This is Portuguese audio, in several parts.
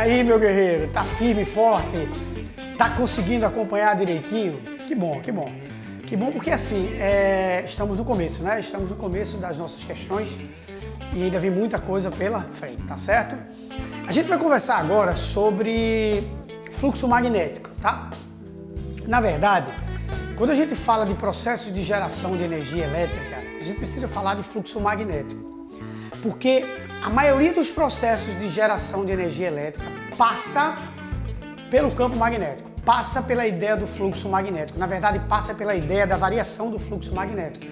aí, meu guerreiro? Tá firme, forte? Tá conseguindo acompanhar direitinho? Que bom, que bom. Que bom porque assim, estamos no começo, né? Estamos no começo das nossas questões e ainda vem muita coisa pela frente, tá certo? A gente vai conversar agora sobre fluxo magnético, tá? Na verdade, quando a gente fala de processos de geração de energia elétrica, a gente precisa falar de fluxo magnético. Porque a maioria dos processos de geração de energia elétrica passa pelo campo magnético, passa pela ideia do fluxo magnético. Na verdade, passa pela ideia da variação do fluxo magnético.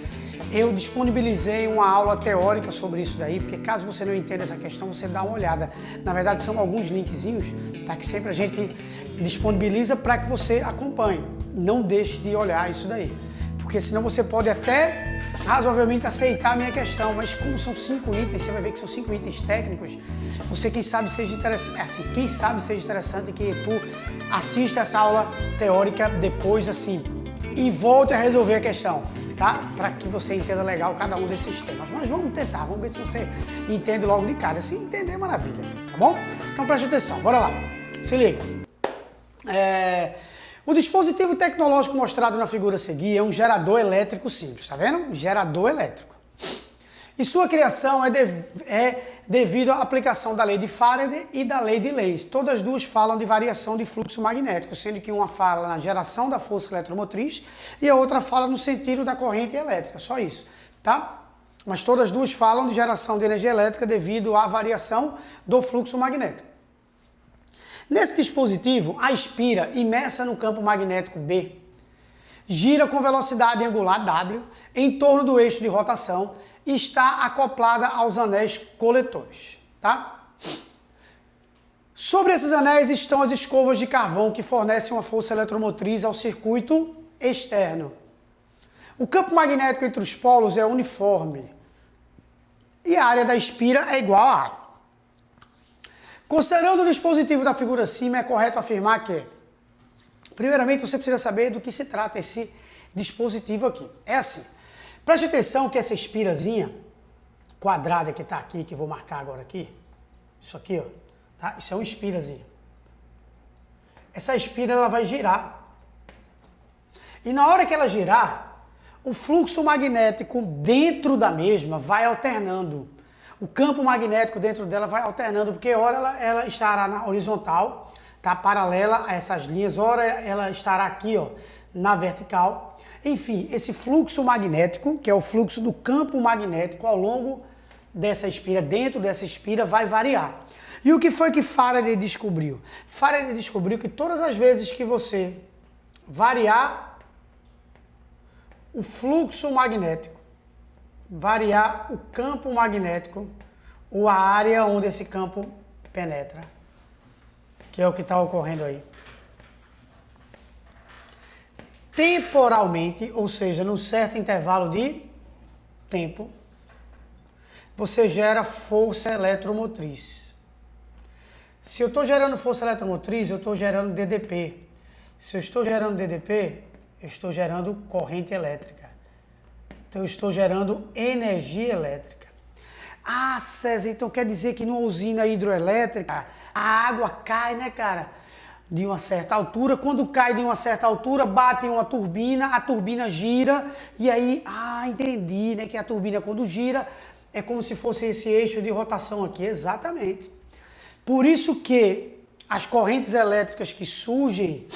Eu disponibilizei uma aula teórica sobre isso daí, porque caso você não entenda essa questão, você dá uma olhada. Na verdade, são alguns linkzinhos, tá, que sempre a gente disponibiliza para que você acompanhe. Não deixe de olhar isso daí, porque senão você pode até razoavelmente aceitar a minha questão, mas como são 5 itens, você vai ver que são 5 itens técnicos, você quem sabe seja interessante, quem sabe seja interessante que tu assista essa aula teórica depois assim e volte a resolver a questão, tá? Para que você entenda legal cada um desses temas. Mas vamos tentar, vamos ver se você entende logo de cara. Se entender, maravilha, tá bom? Então preste atenção, bora lá. Se liga. O dispositivo tecnológico mostrado na figura a seguir é um gerador elétrico simples, tá vendo? Um gerador elétrico. E sua criação é devido à aplicação da lei de Faraday e da lei de Lenz. Todas as duas falam de variação de fluxo magnético, sendo que uma fala na geração da força eletromotriz e a outra fala no sentido da corrente elétrica, só isso, tá? Mas todas as duas falam de geração de energia elétrica devido à variação do fluxo magnético. Nesse dispositivo, a espira, imersa no campo magnético B, gira com velocidade angular W em torno do eixo de rotação e está acoplada aos anéis coletores, tá? Sobre esses anéis estão as escovas de carvão que fornecem uma força eletromotriz ao circuito externo. O campo magnético entre os polos é uniforme e a área da espira é igual a A. Considerando o dispositivo da figura acima, é correto afirmar que, primeiramente, você precisa saber do que se trata esse dispositivo aqui. É assim, preste atenção que essa espirazinha quadrada que está aqui, que eu vou marcar agora aqui, isso aqui, ó, tá? Isso é uma espirazinha. Essa espira, ela vai girar. E na hora que ela girar, o fluxo magnético dentro da mesma vai alternando. O campo magnético dentro dela vai alternando, porque ora ela estará na horizontal, tá, paralela a essas linhas, ora ela estará aqui, ó, na vertical. Enfim, esse fluxo magnético, que é o fluxo do campo magnético ao longo dessa espira, dentro dessa espira, vai variar. E o que foi que Faraday descobriu? Faraday descobriu que todas as vezes que você variar o fluxo magnético, variar o campo magnético ou a área onde esse campo penetra, que é o que está ocorrendo aí. Temporalmente, ou seja, num certo intervalo de tempo, você gera força eletromotriz. Se eu estou gerando força eletromotriz, eu estou gerando DDP. Se eu estou gerando DDP, eu estou gerando corrente elétrica. Então, eu estou gerando energia elétrica. Ah, César, então quer dizer que numa usina hidroelétrica, a água cai, né, cara? De uma certa altura. Quando cai de uma certa altura, bate em uma turbina, a turbina gira, e aí, entendi, né, que a turbina quando gira, é como se fosse esse eixo de rotação aqui. Exatamente. Por isso que as correntes elétricas que surgem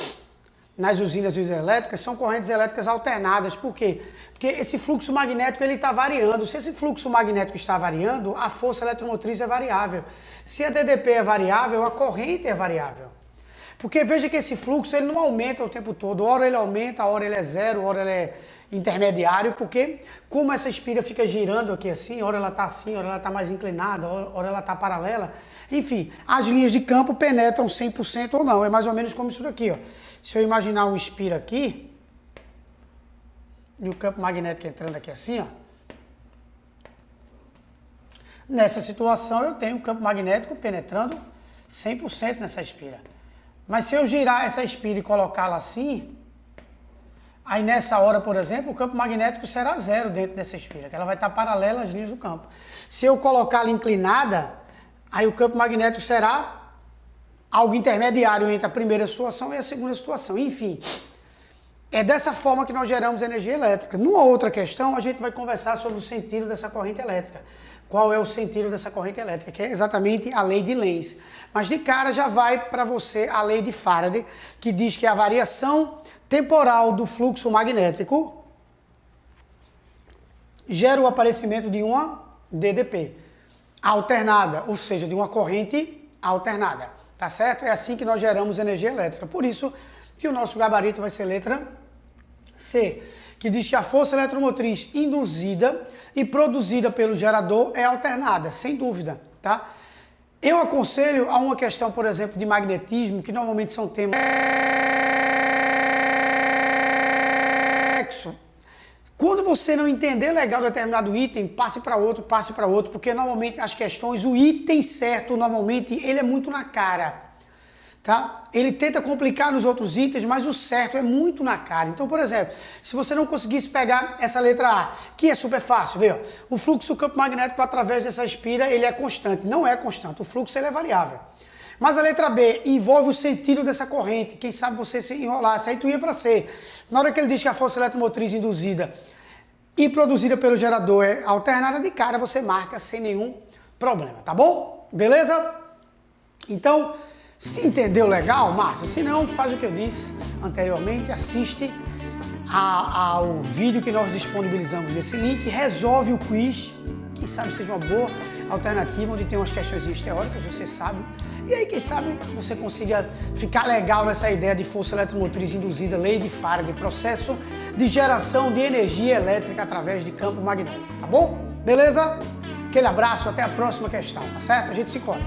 nas usinas hidrelétricas são correntes elétricas alternadas. Por quê? Porque esse fluxo magnético ele está variando. Se esse fluxo magnético está variando, a força eletromotriz é variável. Se a DDP é variável, a corrente é variável. Porque veja que esse fluxo ele não aumenta o tempo todo. Hora ele aumenta, hora ele é zero, hora ele é intermediário. Porque como essa espira fica girando aqui assim, hora ela está assim, hora ela está mais inclinada, hora ela está paralela. Enfim, as linhas de campo penetram 100% ou não. É mais ou menos como isso daqui, ó. Se eu imaginar um espira aqui, e o campo magnético entrando aqui assim, ó. Nessa situação eu tenho o campo magnético penetrando 100% nessa espira. Mas se eu girar essa espira e colocá-la assim, aí nessa hora, por exemplo, o campo magnético será zero dentro dessa espira, que ela vai estar paralela às linhas do campo. Se eu colocá-la inclinada, aí o campo magnético será algo intermediário entre a primeira situação e a segunda situação. Enfim, é dessa forma que nós geramos energia elétrica. Numa outra questão, a gente vai conversar sobre o sentido dessa corrente elétrica. Qual é o sentido dessa corrente elétrica? Que é exatamente a lei de Lenz. Mas de cara já vai para você a lei de Faraday, que diz que a variação temporal do fluxo magnético gera o aparecimento de uma DDP alternada, ou seja, de uma corrente alternada. Tá certo? É assim que nós geramos energia elétrica. Por isso que o nosso gabarito vai ser letra C, que diz que a força eletromotriz induzida e produzida pelo gerador é alternada, sem dúvida, tá? Eu aconselho a uma questão, por exemplo, de magnetismo, que normalmente são temas... Quando você não entender legal determinado item, passe para outro, porque normalmente as questões, o item certo, normalmente, ele é muito na cara. Tá? Ele tenta complicar nos outros itens, mas o certo é muito na cara. Então, por exemplo, se você não conseguisse pegar essa letra A, que é super fácil, vê, ó, o fluxo do campo magnético através dessa espira, ele é constante. Não é constante, o fluxo ele é variável. Mas a letra B envolve o sentido dessa corrente. Quem sabe você se enrolasse, aí tu ia para C. Na hora que ele diz que a força eletromotriz induzida e produzida pelo gerador é alternada, de cara você marca sem nenhum problema, tá bom? Beleza? Então... se entendeu legal, massa? Se não, faz o que eu disse anteriormente, assiste ao vídeo que nós disponibilizamos nesse link, resolve o quiz, quem sabe seja uma boa alternativa, onde tem umas questões teóricas, você sabe. E aí, quem sabe, você consiga ficar legal nessa ideia de força eletromotriz induzida, lei de Faraday, processo de geração de energia elétrica através de campo magnético, tá bom? Beleza? Aquele abraço, até a próxima questão, tá certo? A gente se encontra.